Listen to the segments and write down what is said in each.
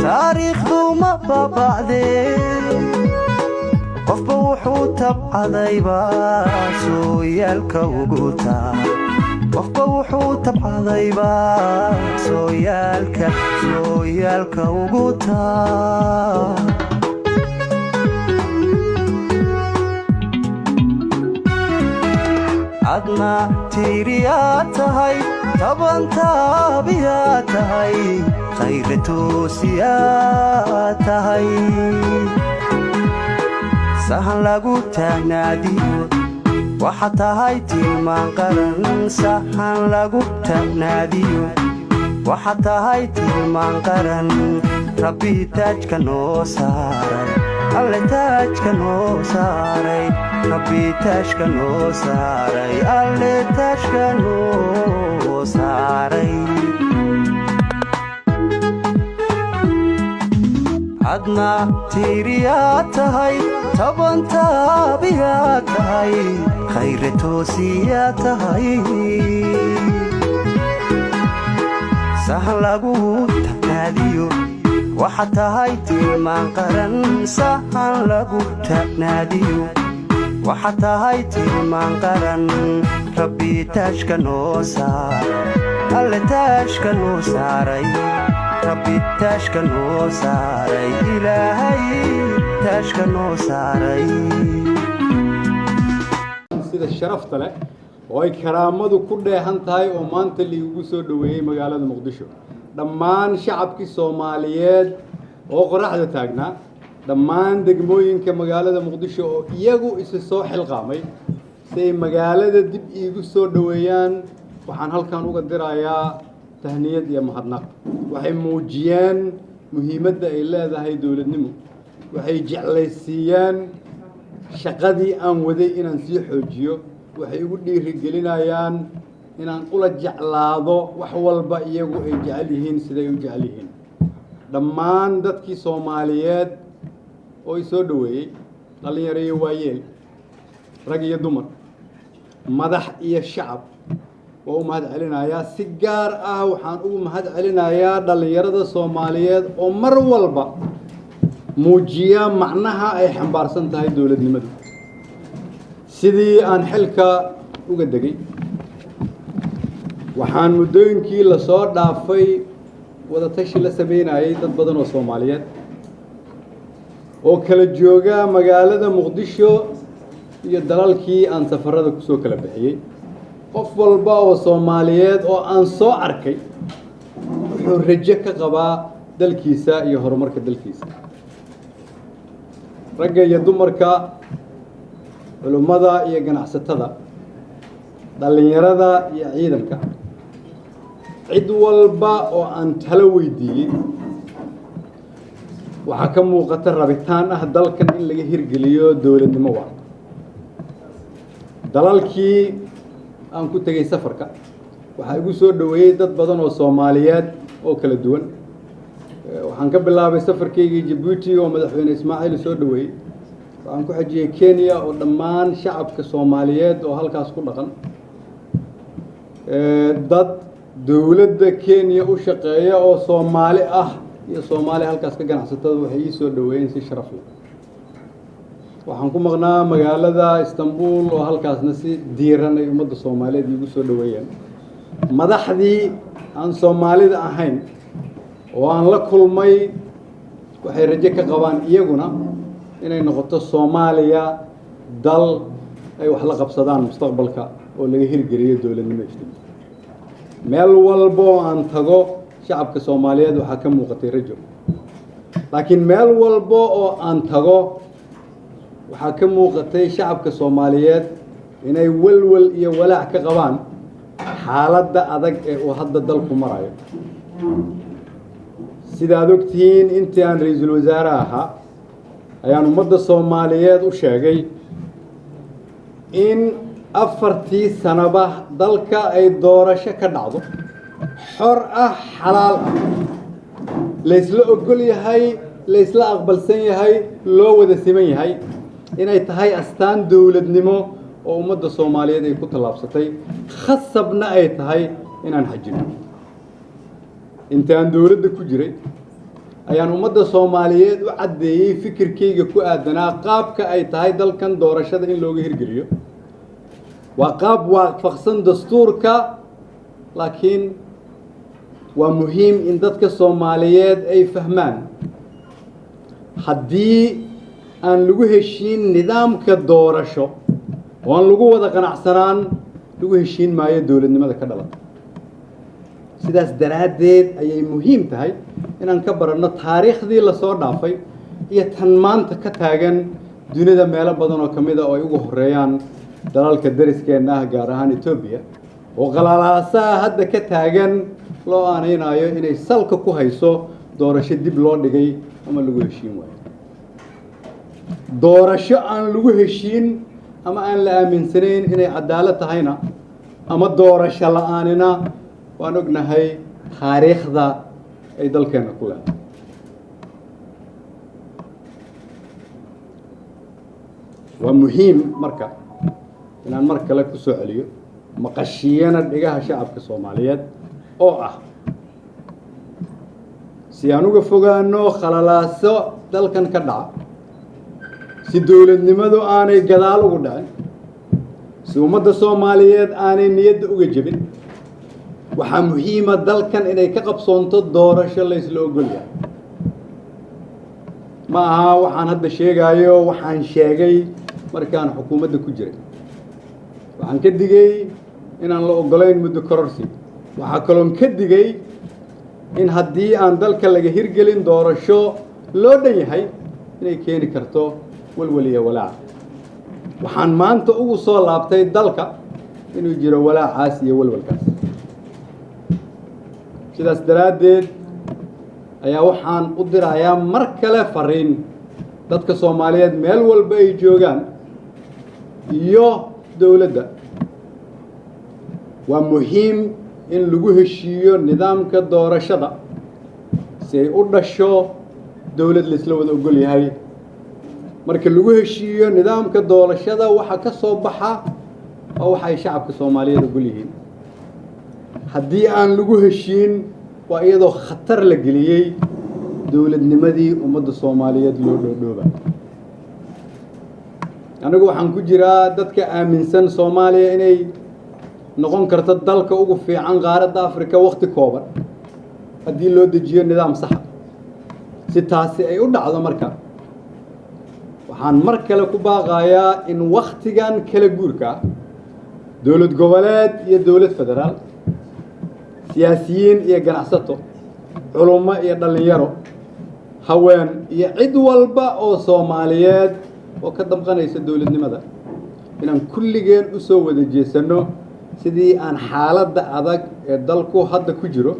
taariikhdu ma babacdee qofba wuxuu tabcadaybaa sooyaalka ugu taa qofba wuxuu tabcadaybaa sooyaalka ugu taa adna tiiriyaa tahay tabantaabiyaa tahay khayre toosiyaa tahay sahan lagu taagnaadiyo waxa tahay tilmaan qaran sahan lagu taagnaadiyo waxa tahay tilmaan qaran rabbi taajka noo saaray alle taajka noo saaray rabbi taajka noo saaray alle taajka noo saaray adna tiiriyaa tahay tabantaabiyaa tahay khayre toosiyaa tahay sahan lagu taagnaadiyo waxa tahay tilmaan qaran sahan lagu taagnaadiyo waxa tahay tilmaan qaran rabbi taajka noo saaray alle taajka noo saaray rabbi taajka noo saaray ilaahay taajka noo saaray sida sharafta leh oo ay karaamadu ku dheehan tahay oo maanta liigu soo dhaweeyay magaalada Muqdisho dhammaan shacabkii Soomaaliyeed oo qoraxda taagnaa dhammaan degmooyinka magaalada Muqdisho oo iyagu isa soo xilqaamay si magaalada dib iigu soo dhaweeyaan waxaan halkan uga dirayaa tahniyad iyo mahadnaq waxay muujiyeen muhiimadda ay leedahay dawladnimo waxay jeclaysiiyeen shaqadii aan waday inaan sii xoojiyo waxay ugu dhiirigelinayaan inaan ula jeclaado wax walba iyagu ay jecel yihiin siday u jecel yihiin dhammaan dadkii Soomaaliyeed oo ay soo dhaweeyay dhalinyaro iyo waayeel rag iyo dumar madax iyo shacab oo mahad celinayaa si gaar ah waxaan ugu mahad celinayaa dhalinyarada Soomaaliyeed oo mar walba muujiya macnaha ay xambaarsan tahay dawladnimadu sidii aan xilka uga degay waxaan muddooyinkii la soo dhaafay wada tashi la sameynayay dad badan oo Soomaaliyeed oo kala jooga magaalada Muqdisho iyo dalalkii aan safarada ku soo kala bixiyay qof walba oo Soomaaliyeed oo aan soo arkay wuxuu rajo ka qabaa dalkiisa iyo horumarka dalkiisa ragga iyo dumarka culimada iyo ganacsatada dhalinyarada iyo ciidanka cid walba oo aan talo weydiiyay waxa ka muuqata rabitaan ah dalkan in laga hirgeliyo dawladnimo waa dalalkii aan ku tagay safarka waxa igu soo dhaweeyay dad badan oo Soomaaliyeed oo kala duwan waxaan ka bilaabay safarkayga Djibouti oo madaxweyne Ismaaciil soo dhaweeyay waxaan ku xajiyay Kenya oo dhammaan shacabka Soomaaliyeed oo halkaas ku dhaqan dad dawladda Kenya u shaqeeya oo Soomaali ah iyo Soomaali halkaas ka ganacsatada waxay ii soo dhaweeyeen si sharaf leh waxaan ku maqnaa magaalada Istanbul oo halkaasna si diiran ay ummadda Soomaaliyeed igu soo dhaweeyeen madaxdii aan Soomaalida ahayn oo aan la kulmay waxay rajo ka qabaan iyaguna inay noqoto Soomaaliya dal ay wax la qabsadaan mustaqbalka oo laga hirgeliyo dawladnimo ijtimaaci meel walba oo aan tago shacabka Soomaaliyeed waxa ka muuqatay rajo laakiin meel walba oo aan tago waxa ka muuqatay shacabka Soomaaliyeed inay walwal iyo walaac ka qabaan xaaladda adag ee uu hadda dalku marayo sidaad ogtihiin intii aan ra'iisul wasaare ahaa ayaan ummadda Soomaaliyeed u sheegay in afartii sanaba dalka ay doorasho ka dhacdo xor ah xalaal ah la isla ogol yahay la isla aqbalsan yahay loo wada siman yahay inay tahay astaan dawladnimo oo ummadda Soomaaliyeed ay ku talaabsatay khasabna ay tahay inaan xajino intaan dowladda ku jiray ayaan ummadda Soomaaliyeed u cadeeyay fikirkayga ku aadanaa qaabka ay tahay dalkan doorashada in looga hirgeliyo waa qaab waafaqsan dastuurka laakiin waa muhiim in dadka Soomaaliyeed ay fahmaan haddii aan lagu heshiin nidaamka doorasho oo aan lagu wada qanacsanaan lagu heshiin maayo dowladnimada ka dhalata sidaas daraadeed ayay muhiim tahay inaan ka baranno taariikhdii la soo dhaafay iyo tan maanta ka taagan dunida meelo badan oo kamid ah oo ay ugu horeeyaan dalalka dariskeena ah gaar ahaan Ethiopia oo qalaalaasaa hadda ka taagan loo aanaynayo inay salka ku hayso doorasho dib loo dhigay ama lagu heshiin waayo doorasho aan lagu heshiin ama aan la aaminsanayn inay cadaalad tahayna ama doorasho la'aanina waan ognahay taariikhda ay dalkeena ku leedahay waa muhiim marka inaan mar kale ku soo celiyo maqashiyana dhigaha shacabka Soomaaliyeed oo ah si aan uga fogaano khalalaaso dalkan ka dhaca si dowladnimadu aanay gadaal ugu dhacin si ummadda Soomaaliyeed aanay niyadda uga jabin waxaa muhiima dalkan inay ka qabsoonto doorasho la isla ogol yahay ma aha waxaan hadda sheegayo waxaan sheegay markaan xukuumadda ku jiray waxaan ka digay inaan la ogolayn muddo kororsi waxaa kaloon ka digay in haddii aan dalka laga hirgelin doorasho loo dhan yahay inay keeni karto walwal iyo walaac waxaan maanta ugu soo laabtay dalka inuu jiro walaacaas iyo walwalkaas sidaas daraadeed ayaa waxaan u dirayaa mar kale fariin dadka Soomaaliyeed meel walba ay joogaan iyo dowladda waa muhiim in lagu heshiiyo nidaamka doorashada si ay u dhasho dowlad la isla wada ogol yahay marka lagu heshiiyo nidaamka doorashada waxa ka soo baxa oo waxa ay shacabka Soomaaliyeed ogol yihiin haddii aan lagu heshiin waa iyadoo khatar la geliyay dowladnimadii ummadda Soomaaliyeed loo dhoodhooba anigu waxaan ku jiraa dadka aaminsan Soomaaliya inay noqon karto dalka ugu fiican qaaradda Afrika waqti kooban haddii loo dejiyo nidaam sax ah si taasi ay u dhacdo marka waxaan mar kale ku baaqayaa in waqtigan kala guurka dowlad goboleed iyo dowlad federaal siyaasiyiin iyo ganacsato culummo iyo dhalinyaro haween iyo cid walba oo Soomaaliyeed oo ka damqanaysa dowladnimada inaan kulligeen u soo wada jeesano sidii aan xaaladda adag ee dalku hadda ku jiro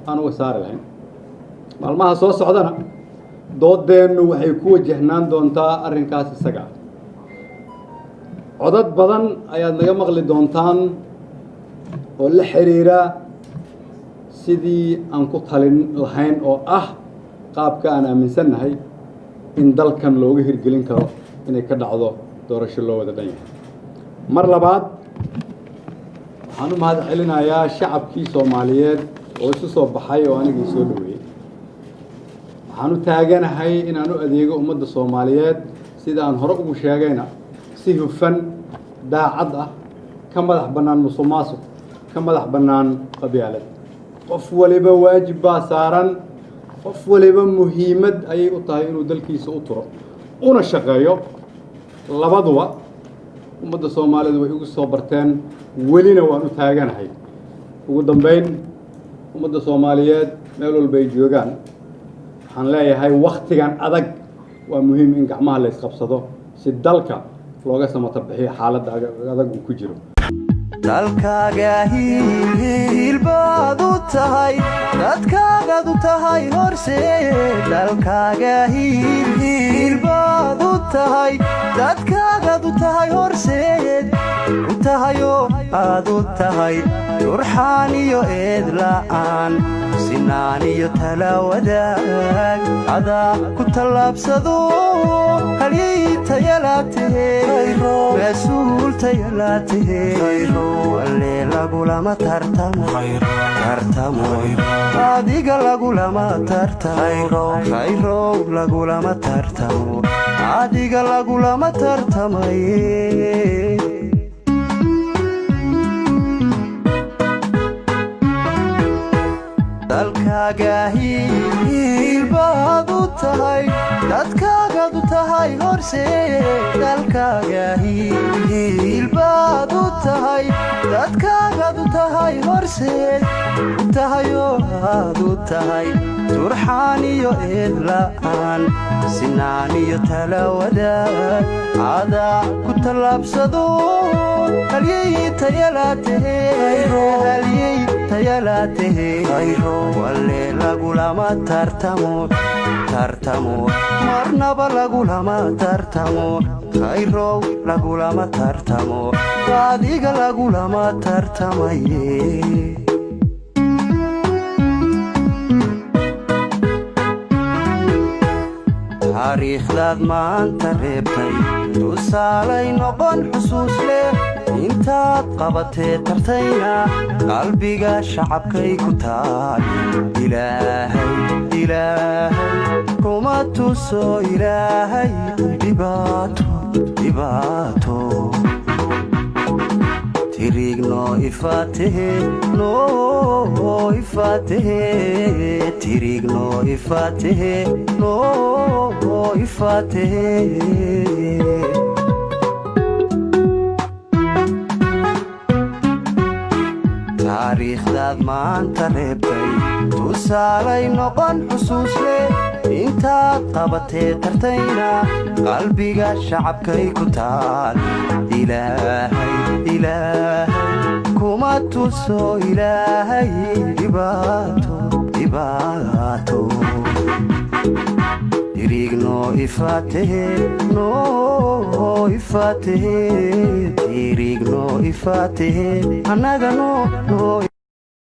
aan uga saari lahayn maalmaha soo socdana doodeennu waxay ku wajahnaan doontaa arrinkaas isaga ah codad badan ayaad naga maqli doontaan oo la xiriira sidii aan ku talin lahayn oo ah qaabka aan aaminsannahay in dalkan looga hirgelin karo inay ka dhacdo doorasho loo wada dhan yahay mar labaad waxaan u mahad celinayaa shacabkii Soomaaliyeed oo isu soo baxay oo anigii soo dhaweeyay waxaan u taaganahay inaan u adeego ummadda Soomaaliyeed sida aan hore ugu sheegayna si hufan daacad ah ka madax bannaan musuqmaasuq ka madax bannaan qabyaalad qof waliba waajib baa saaran qof waliba muhiimad ayay u tahay inuu dalkiisa u turo una shaqeeyo labaduba ummadda Soomaaliyeed way ugu soo barteen welina waan u taaganahay ugu dambeyn ummadda Soomaaliyeed meel walba ay joogaan waxaan leeyahay waqtigan adag waa muhiim in gacmaha la isqabsado si dalka looga samata bixiyo xaaladda adag uu ku jiro dalkaaga hiilbaad u tahay dadkaagaad u tahay horseed dalkaaga hiilbaad u tahay dadkaagaad u tahay horseed u tahayo aad u tahay turxaan iyo eed la'aan sinaan iyo tala wadaag adaa ku tallaabsado halyay tayalaatahey mas-uul tayalaatahey walle lagulama tartamo adiga lagulama tartamo khayrow lagulama tartamo adiga lagulama tartamaye dalkaaga hiil baad u tahay dadkaagaad u tahay horseed dalkaaga hiil baad u tahay dadkaagaad u tahay horseed u tahayoo aad u tahay turxaan iyo eed la'aan sinaan iyo tala wadaag adaa ku tallaabsado halyay tayalaatahey walle lagulama tartamo marnaba lagulama tartamo khayrow lagulama tartamo adiga lagulama tartamaye taariikhdaad maanta reebtay tusaalay noqon xusuus leh intaad qabatee tartayna qalbiga shacabkay ku taal ilaahay kuma tuso ilaahay dhibaato tirig noo ifaatehe tirig noo ifaatehe taariikhdaad maanta reebtay tusaalay noqon xusuus leh intaad qabatee tartayna qalbiga shacabkay ku taal ilaahay kuma tuso ilaahay dhibaato tirig noo ifaatehe tirig noo ifaatehe annaga noo